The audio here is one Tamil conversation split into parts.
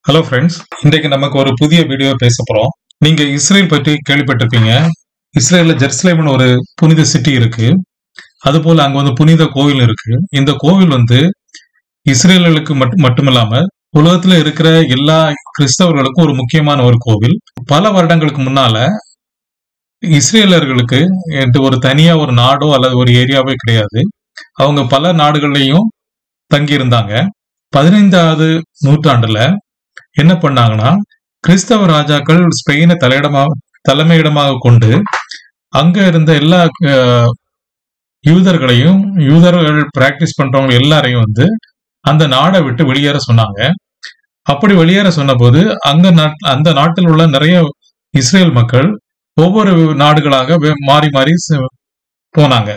ஹலோ ஃப்ரெண்ட்ஸ், இன்றைக்கு நமக்கு ஒரு புதிய வீடியோ பேச போறோம். நீங்க இஸ்ரேல் பற்றி கேள்விப்பட்டிருப்பீங்க. இஸ்ரேல்ல ஜெருசலேம்னு ஒரு புனித சிட்டி இருக்கு. அதுபோல அங்க வந்து புனித கோவில் இருக்கு. இந்த கோவில் வந்து இஸ்ரேலர்களுக்கு மட்டுமில்லாம உலகத்துல இருக்கிற எல்லா கிறிஸ்தவர்களுக்கும் ஒரு முக்கியமான ஒரு கோவில். பல வருடங்களுக்கு முன்னால இஸ்ரேலர்களுக்கு என்று ஒரு தனியா ஒரு நாடோ அல்லது ஒரு ஏரியாவே கிடையாது. அவங்க பல நாடுகள்லயும் தங்கி இருந்தாங்க. 15வது நூற்றாண்டுல என்ன பண்ணாங்கன்னா, கிறிஸ்தவ ராஜாக்கள் ஸ்பெயினை தலைமையிடமாக கொண்டு அங்க இருந்த எல்லா யூதர்கள் பிராக்டிஸ் பண்றவங்க எல்லாரையும் வந்து அந்த நாடை விட்டு வெளியேற சொன்னாங்க. அப்படி வெளியேற சொன்ன போது அந்த நாட்டில் உள்ள நிறைய இஸ்ரேல் மக்கள் ஒவ்வொரு நாடுகளாக மாறி மாறி போனாங்க.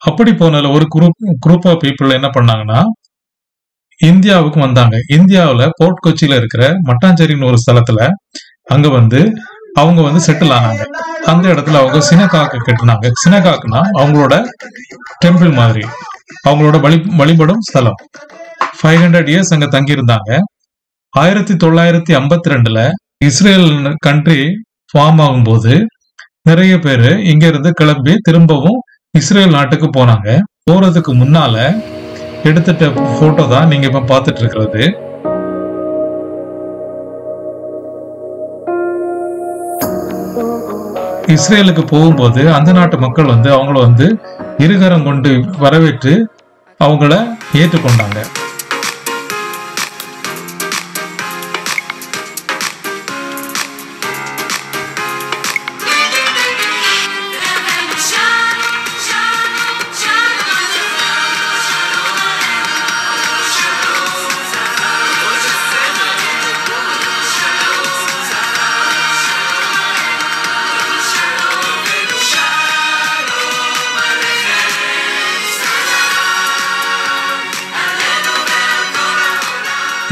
அப்படி போனதுல ஒரு குரூப் ஆஃப் பீப்புள் என்ன பண்ணாங்கன்னா, இந்தியாவுக்கு வந்தாங்க. இந்தியாவுல போர்ட் கொச்சியில இருக்கிற மட்டாஞ்சேரின்னு ஒரு ஸ்தலத்துல அங்க வந்து அவங்க வந்து செட்டில் ஆனாங்க. அந்த இடத்துல அவங்க சினகாக்கு கட்டினாங்க. சினகாக்குனா அவங்களோட டெம்பிள் மாதிரி, அவங்களோட வழிபடும் ஸ்தலம். 500 இயர்ஸ் அங்க தங்கி இருந்தாங்க. 1952ல இஸ்ரேல் கண்ட்ரி ஃபார்ம் ஆகும்போது நிறைய பேரு இங்க இருந்து கிளம்பி திரும்பவும் இஸ்ரேல் நாட்டுக்கு போனாங்க. போறதுக்கு முன்னால எடுத்துட்ட போட்டோ தான் நீங்க இப்ப பாத்துட்டு இருக்கிறது. இஸ்ரேலுக்கு போகும்போது அந்த நாட்டு மக்கள் வந்து அவங்கள வந்து இருகரம் கொண்டு வரவேற்று அவங்கள ஏற்றுக்கொண்டாங்க.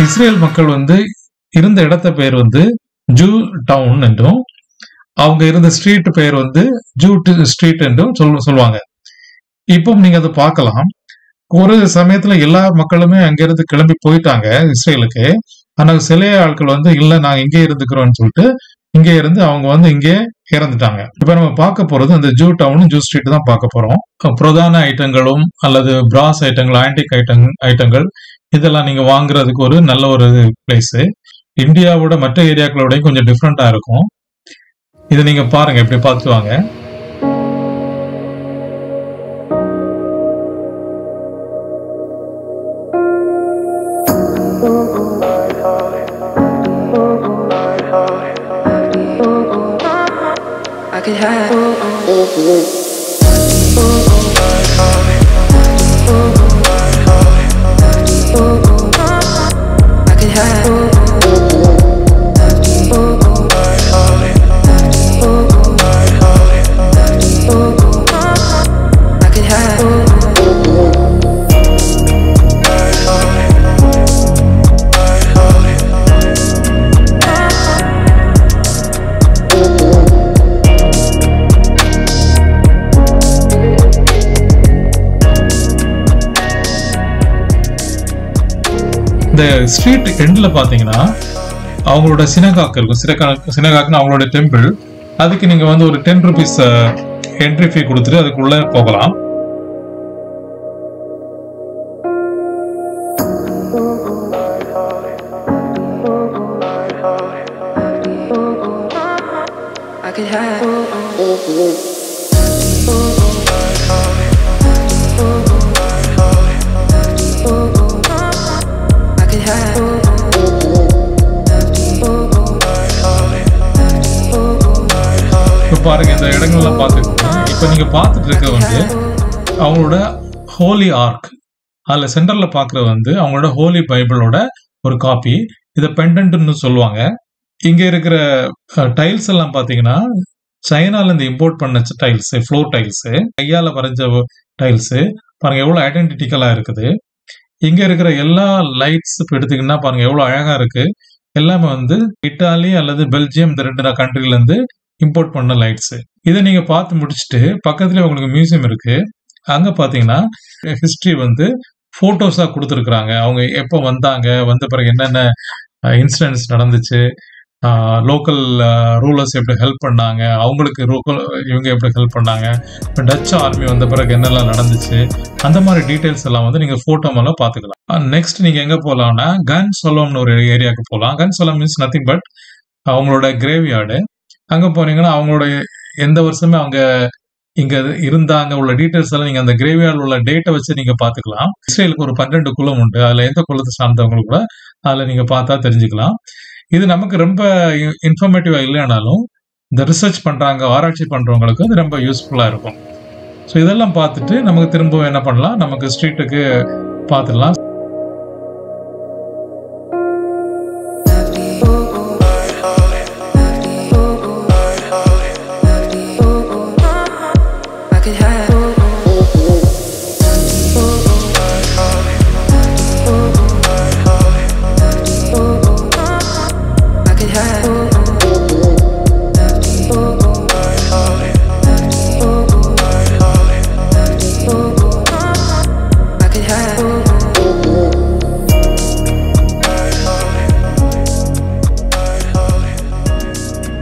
இஸ்ரேல் மக்கள் வந்து இருந்த இடத்த பெயர் வந்து ஜூ டவுன் என்றும், அவங்க இருந்த ஸ்ட்ரீட் பெயர் வந்து ஜூ ஸ்ட்ரீட் என்றும் சொல்லுவாங்க. இப்போ நீங்க அதை பார்க்கலாம். ஒரு சமயத்துல எல்லா மக்களுமே அங்கிருந்து கிளம்பி போயிட்டாங்க இஸ்ரேலுக்கு. ஆனா சில ஆட்கள் வந்து இல்ல, நாங்க இங்கே இருந்துக்கிறோம்னு சொல்லிட்டு இங்கே இருந்து அவங்க வந்து இங்கே இறந்துட்டாங்க. இப்ப நம்ம பார்க்க போறது அந்த ஜூ டவுன் ஜூ ஸ்ட்ரீட் தான் பார்க்க போறோம். பிரதான ஐட்டங்களும் அல்லது பிராஸ் ஐட்டங்கள், ஆன்டிக் ஐட்டங்கள் இதெல்லாம் நீங்க வாங்குறதுக்கு ஒரு நல்ல ஒரு பிளேஸ். இந்தியாவோட மற்ற ஏரியாக்களோட கொஞ்சம் டிஃப்ரெண்டா இருக்கும். இதை நீங்க பாருங்க, இப்படி பார்த்து வாங்க. இந்த ஸ்ட்ரீட் எண்ட்ல பாத்தீங்கன்னா அவங்களோட சினகாக் இருக்கும். சினகாக்னு அவங்களோட டெம்பிள். அதுக்கு நீங்க வந்து ஒரு 10 rupees என்ட்ரி ஃபீ கொடுத்துட்டு அதுக்குள்ள போகலாம். பாருங்க, இந்த இடங்கள்லாம் பார்த்துக்கோங்க. இப்ப நீங்க பார்த்துட்டு இருக்க வந்து அவங்களோட ஹோலி ஆர்க். அதுல சென்டர்ல பாக்குறது வந்து அவங்களோட ஹோலி பைபிளோட ஒரு காப்பி. இதை பெண்டன்ட்னு சொல்லுவாங்க. இங்க இருக்கிற டைல்ஸ் எல்லாம் பாத்தீங்கன்னா சைனால இருந்து இம்போர்ட் பண்ண டைல்ஸ், ஃப்ளோர் டைல்ஸ், கையால வரைஞ்ச டைல்ஸ். பாருங்க எவ்வளவு ஐடென்டிட்டிக்கலா இருக்குது. இங்க இருக்கிற எல்லா லைட்ஸ் எடுத்தீங்கன்னா பாருங்க எவ்வளவு அழகா இருக்கு. எல்லாமே வந்து இத்தாலி அல்லது பெல்ஜியம், இந்த 2 கண்ட்ரில இருந்து இம்போர்ட் பண்ண லைட்ஸ். இதை நீங்க பார்த்து முடிச்சுட்டு பக்கத்துல உங்களுக்கு மியூசியம் இருக்கு. அங்க பாத்தீங்கன்னா ஹிஸ்டரி வந்து போட்டோஸா கொடுத்துருக்காங்க. அவங்க எப்ப வந்தாங்க, வந்த பிறகு என்னென்ன இன்சிடென்ட்ஸ் நடந்துச்சு, லோக்கல் ரூலர்ஸ் எப்படி ஹெல்ப் பண்ணாங்க, அவங்களுக்கு இவங்க எப்படி ஹெல்ப் பண்ணாங்க, இப்போ டச் ஆர்மி வந்த பிறகு என்னெல்லாம் நடந்துச்சு, அந்த மாதிரி டீட்டெயில்ஸ் எல்லாம் வந்து நீங்கள் ஃபோட்டோ மேலே பார்த்துக்கலாம். நெக்ஸ்ட் நீங்கள் எங்கே போகலாம்னா கன் சலோம்னு ஒரு ஏரியாவுக்கு போகலாம். கன் சலோம் மீன்ஸ் நத்திங் பட் அவங்களோட கிரேவ்யார்டு. அங்கே போனீங்கன்னா அவங்களோட எந்த வருஷமே அவங்க இங்கே இருந்தாங்க உள்ள டீட்டெயில்ஸ் எல்லாம் நீங்கள் அந்த கிரேவ்யார்டில் உள்ள டேட்டை வச்சு நீங்கள் பார்த்துக்கலாம். இஸ்ரேலுக்கு ஒரு 12 குலம் உண்டு. அதில் எந்த குலத்தை சார்ந்தவங்களுக்கு கூட அதில் நீங்கள் பார்த்தா தெரிஞ்சுக்கலாம். இது நமக்கு ரொம்ப இன்ஃபர்மேட்டிவாக இல்லைனாலும் இந்த ரிசர்ச் பண்ணுறாங்க, ஆராய்ச்சி பண்ணுறவங்களுக்கு அது ரொம்ப யூஸ்ஃபுல்லாக இருக்கும். ஸோ இதெல்லாம் பார்த்துட்டு நமக்கு திரும்பவும் என்ன பண்ணலாம், நமக்கு ஸ்ட்ரீட்டுக்கு பார்த்துடலாம்.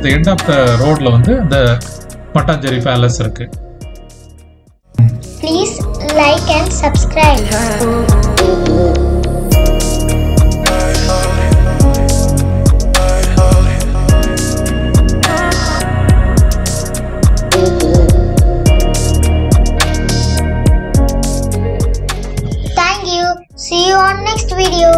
The end of the roadல வந்து இந்த மட்டாஞ்சேரி பேலஸ் இருக்கு. Please like and subscribe. Thank you. See you on next video.